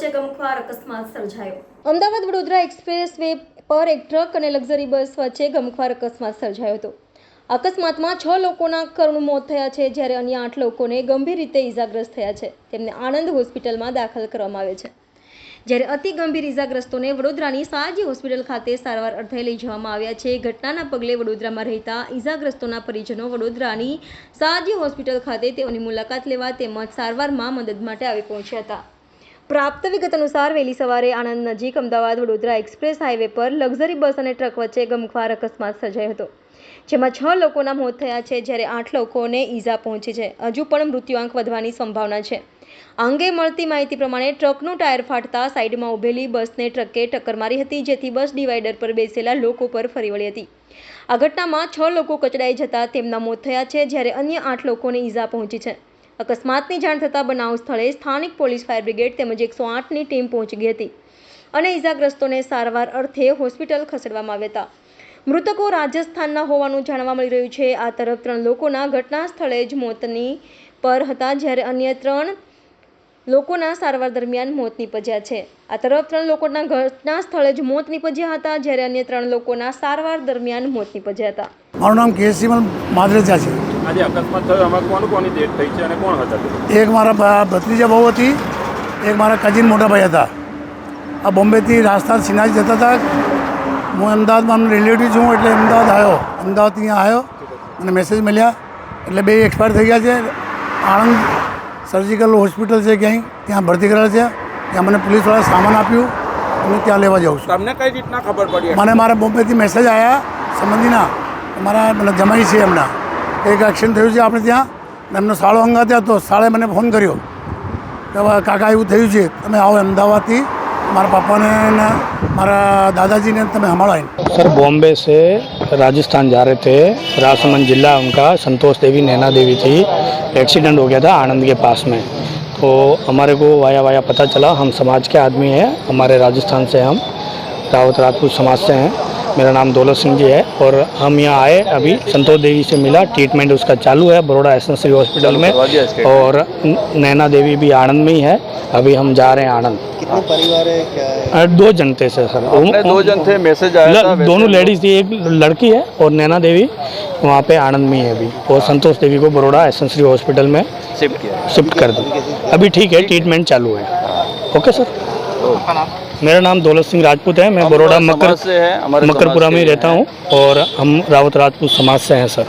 વચ્ચે ગમખ્વાર અકસ્માત સર્જાયો। અમદાવાદ વડોદરા એક્સપ્રેસ વે પર એક ટ્રક અને લક્ઝરી બસ વચ્ચે ગમખ્વાર અકસ્માત સર્જાયો હતો। અકસ્માતમાં 6 લોકોના કરુણ મોત થયા છે, જ્યારે અન્ય 8 લોકોને ગંભીર રીતે ઈજાગ્રસ્ત થયા છે। તેમને આણંદ હોસ્પિટલમાં દાખલ કરવામાં આવ્યા છે, જ્યારે અતિ ગંભીર ઈજાગ્રસ્તોને વડોદરાની સાજી હોસ્પિટલ ખાતે સારવાર અર્થે લઈ જવામાં આવ્યા છે। ઘટનાના પગલે વડોદરામાં રહેતા ઈજાગ્રસ્તોના પરિજનો વડોદરાની સાજી હોસ્પિટલ ખાતે તેઓની મુલાકાત લેવા તેમજ સારવારમાં મદદ માટે આવી પહોંચ્યા હતા। પ્રાપ્ત વિગત અનુસાર વહેલી સવારે આણંદ નજીક અમદાવાદ વડોદરા એક્સપ્રેસ હાઈવે પર લક્ઝરી બસ અને ટ્રક વચ્ચે ગમખ્વાર અકસ્માત સર્જાયો હતો, જેમાં 6 લોકોના મોત થયા છે, જ્યારે 8 લોકોને ઈજા પહોંચી છે। હજુ પણ મૃત્યુઆંક વધવાની સંભાવના છે। આ અંગે મળતી માહિતી પ્રમાણે ટ્રકનું ટાયર ફાટતા સાઈડમાં ઊભેલી બસને ટ્રકે ટક્કર મારી હતી, જેથી બસ ડિવાઈડર પર બેસેલા લોકો પર ફરી વળી હતી। આ ઘટનામાં 6 લોકો કચડાઈ જતા તેમના મોત થયા છે, જ્યારે અન્ય 8 લોકોને ઈજા પહોંચી છે। અકસ્માતની જાણ થતાં બનાવ સ્થળે સ્થાનિક પોલીસ, ફાયર બ્રિગેડ તેમજ 108ની ટીમ પહોંચી ગઈ હતી અને ઈજાગ્રસ્તોને સારવાર અર્થે હોસ્પિટલ ખસેડવામાં આવ્યા હતા। મૃતકો રાજસ્થાનના હોવાનું જાણવા મળી રહ્યું છે। આ તરફ 3 લોકોના ઘટના સ્થળે જ મોતની પર હતા, જ્યારે અન્ય 3 લોકોના સારવાર દરમિયાન મોત નીપજ્યા છે। આ તરફ 3 લોકોના ઘટના સ્થળે જ મોત નીપજ્યા હતા, જ્યારે અન્ય 3 લોકોના સારવાર દરમિયાન મોત નીપજ્યા હતા। મારું નામ કેસીમલ માદરેજા છે। આજે અકસ્માત થયો, એમાં કોની ડેથ થઈ છે અને કોણ હતા? એક મારા ભત્રીજા બહુ હતી, એક મારા કઝિન મોટા ભાઈ હતા। આ બોમ્બેથી રાજસ્થાન સિનાજ જતા હતા। હું અમદાવાદમાં અમને રિલેટિવ છું, એટલે અમદાવાદ આવ્યો। અમદાવાદ અહીંયા આવ્યો અને મેસેજ મળ્યા એટલે 2 એક્સપાયર થઈ ગયા છે। આણંદ સર્જિકલ હોસ્પિટલ છે ક્યાંય, ત્યાં ભરતી કરેલા છે। ત્યાં મને પોલીસવાળા સામાન આપ્યું અને ત્યાં લેવા જાઉં છું। તમને કઈ રીતના ખબર પડી? મને મારા બોમ્બેથી મેસેજ આવ્યા સંબંધીના, મારા મતલબ જમાઈ છે એમના, એક એક્સિડન્ટ થયું છે આપણે ત્યાં, એમનો સાળો અંગા ત્યાં તો સાળે મને ફોન કર્યો કે કાકા એવું થયું છે, તમે આવો અમદાવાદથી મારા पापा ने मारा दादाजी ने तमें हमारा। सर बॉम्बे से राजस्थान जा रहे थे, राजसमंद जिला उनका संतोष देवी नैना देवी थी। एक्सीडेंट हो गया था आनंद के पास में, तो हमारे को वाया पता चला। हम समाज के आदमी हैं, हमारे राजस्थान से, हम रावत राजपूत समाज से हैं। मेरा नाम दौलत सिंह जी है और हम यहाँ आए, अभी संतोष देवी से मिला, ट्रीटमेंट उसका चालू है बड़ौदा एसएनसी हॉस्पिटल में, और नैना देवी भी आनंद में ही है। अभी हम जा रहे हैं आनंद। कितने परिवार है, क्या है? 2 जन थे सर। 2 जन थे, मैसेज आया था। दोनों लेडीज थी, एक लड़की है और नैना देवी वहाँ पे आनंद में है अभी, और संतोष देवी को बड़ौदा एसएनसी हॉस्पिटल में शिफ्ट कर दी। अभी ठीक है, ट्रीटमेंट चालू है। Okay sir. मेरा नाम दौलत सिंह राजपूत है, मैं बड़ौदा मकरपुरा में रहता हूँ और हम रावत राजपूत समाज से हैं सर।